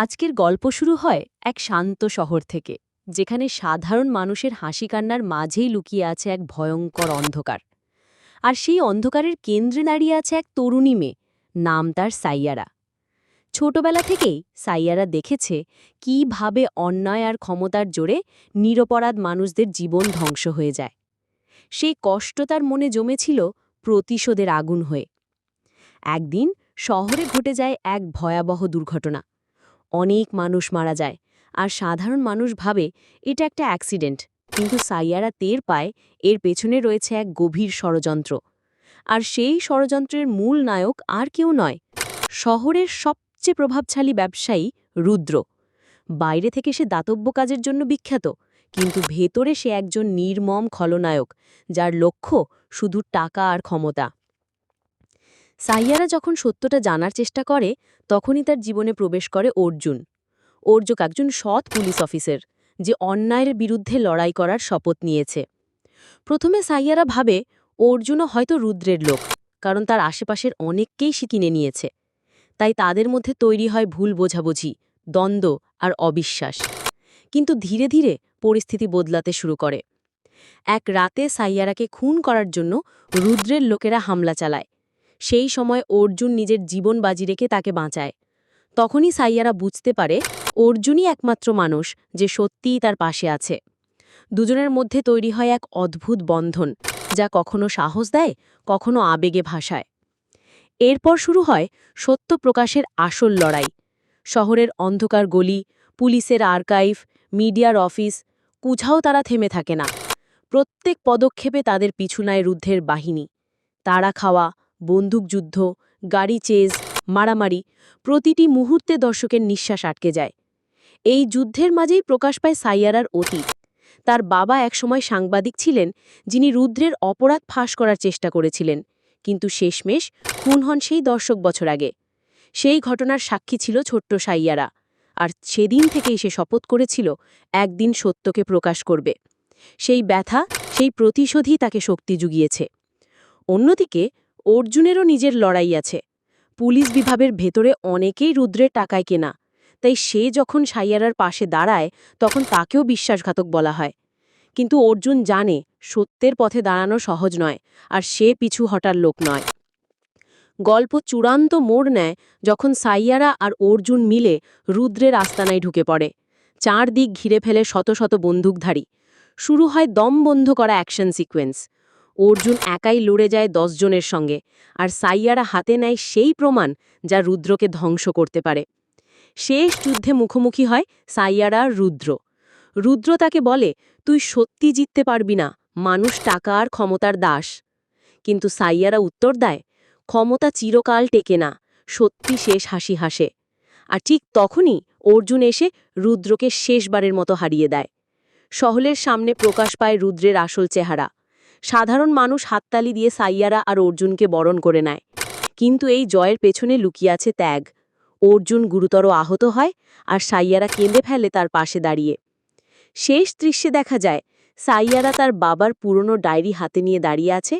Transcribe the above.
আজকের গল্প শুরু হয় এক শান্ত শহর থেকে, যেখানে সাধারণ মানুষের হাসি কান্নার মাঝেই লুকিয়ে আছে এক ভয়ঙ্কর অন্ধকার। আর সেই অন্ধকারের কেন্দ্রে দাঁড়িয়ে আছে এক তরুণী মেয়ে, নাম তার সাইয়ারা। ছোটবেলা থেকেই সাইয়ারা দেখেছে কিভাবে অন্যায় আর ক্ষমতার জোরে নিরপরাধ মানুষদের জীবন ধ্বংস হয়ে যায়। সেই কষ্ট তার মনে জমেছিল প্রতিশোধের আগুন হয়ে। একদিন শহরে ঘটে যায় এক ভয়াবহ দুর্ঘটনা। অনেক মানুষ মারা যায়, আর সাধারণ মানুষ ভাবে এটা একটা অ্যাক্সিডেন্ট, কিন্তু সাইয়ারা টের পায় এর পেছনে রয়েছে এক গভীর ষড়যন্ত্র। আর সেই ষড়যন্ত্রের মূল নায়ক আর কেউ নয়, শহরের সবচেয়ে প্রভাবশালী ব্যবসায়ী রুদ্র। বাইরে থেকে সে দাতব্য কাজের জন্য বিখ্যাত, কিন্তু ভেতরে সে একজন নির্মম খলনায়ক, যার লক্ষ্য শুধু টাকা আর ক্ষমতা। সাইয়ারা যখন সত্যটা জানার চেষ্টা করে, তখনই তার জীবনে প্রবেশ করে অর্জুন। অর্জুন একজন সৎ পুলিশ অফিসার, যে অন্যায়ের বিরুদ্ধে লড়াই করার শপথ নিয়েছে। প্রথমে সাইয়ারা ভাবে অর্জুনও হয়তো রুদ্রের লোক, কারণ তার আশেপাশের অনেককেই সে কিনে নিয়েছে। তাই তাদের মধ্যে তৈরি হয় ভুল বোঝাবুঝি, দ্বন্দ্ব আর অবিশ্বাস। কিন্তু ধীরে ধীরে পরিস্থিতি বদলাতে শুরু করে। এক রাতে সাইয়ারাকে খুন করার জন্য রুদ্রের লোকেরা হামলা চালায়। সেই সময় অর্জুন নিজের জীবন বাজি রেখে তাকে বাঁচায়। তখনই সাইয়ারা বুঝতে পারে অর্জুনই একমাত্র মানুষ যে সত্যিই তার পাশে আছে। দুজনের মধ্যে তৈরি হয় এক অদ্ভুত বন্ধন, যা কখনো সাহস দেয়, কখনো আবেগে ভাসায়। এরপর শুরু হয় সত্য প্রকাশের আসল লড়াই। শহরের অন্ধকার গলি, পুলিশের আর্কাইভ, মিডিয়ার অফিস, কোথাও তারা থেমে থাকে না। প্রত্যেক পদক্ষেপে তাদের পিছু নেয় রুদ্ধের বাহিনী। তাড়া খাওয়া, বন্দুকযুদ্ধ, গাড়ি চেজ, মারামারি, প্রতিটি মুহূর্তে দর্শকের নিঃশ্বাস আটকে যায়। এই যুদ্ধের মাঝেই প্রকাশ পায় সাইয়ারার অতীত। তার বাবা একসময় সাংবাদিক ছিলেন, যিনি রুদ্রের অপরাধ ফাঁস করার চেষ্টা করেছিলেন, কিন্তু শেষমেশ খুন হন সেই 10 বছর আগে। সেই ঘটনার সাক্ষী ছিল ছোট্ট সাইয়ারা, আর সেদিন থেকেই সে শপথ করেছিল একদিন সত্যকে প্রকাশ করবে। সেই ব্যথা, সেই প্রতিশোধই তাকে শক্তি জুগিয়েছে। অন্যদিকে অর্জুনেরও নিজের লড়াই আছে। পুলিশ বিভাগের ভেতরে অনেকেই রুদ্রের টাকায় কেনা, তাই সে যখন সাইয়ারার পাশে দাঁড়ায়, তখন তাকেও বিশ্বাসঘাতক বলা হয়। কিন্তু অর্জুন জানে সত্যের পথে দাঁড়ানো সহজ নয়, আর সে পিছু হটার লোক নয়। গল্প চূড়ান্ত মোড় নেয় যখন সাইয়ারা আর অর্জুন মিলে রুদ্রের আস্তানায় ঢুকে পড়ে। চারদিক ঘিরে ফেলে শত শত বন্দুকধারী। শুরু হয় দম বন্ধ করা অ্যাকশন সিকোয়েন্স। অর্জুন একাই লড়ে যায় 10 জনের সঙ্গে, আর সাইয়ারা হাতে নেয় সেই প্রমাণ যা রুদ্রকে ধ্বংস করতে পারে। শেষ যুদ্ধে মুখোমুখি হয় সাইয়ারা আর রুদ্র। রুদ্র তাকে বলে, তুই সত্যি জিততে পারবি না, মানুষ টাকা আর ক্ষমতার দাস। কিন্তু সাইয়ারা উত্তর দেয়, ক্ষমতা চিরকাল টেকে না, সত্যি শেষ হাসি হাসে। আর ঠিক তখনই অর্জুন এসে রুদ্রকে শেষবারের মতো হারিয়ে দেয়। শহরের সামনে প্রকাশ পায় রুদ্রের আসল চেহারা। সাধারণ মানুষ হাততালি দিয়ে সাইয়ারা আর অর্জুনকে বরণ করে নেয়। কিন্তু এই জয়ের পেছনে লুকিয়ে আছে ত্যাগ। অর্জুন গুরুতর আহত হয়, আর সাইয়ারা কেঁদে ফেলে তার পাশে দাঁড়িয়ে। শেষ দৃশ্যে দেখা যায় সাইয়ারা তার বাবার পুরনো ডায়েরি হাতে নিয়ে দাঁড়িয়ে আছে,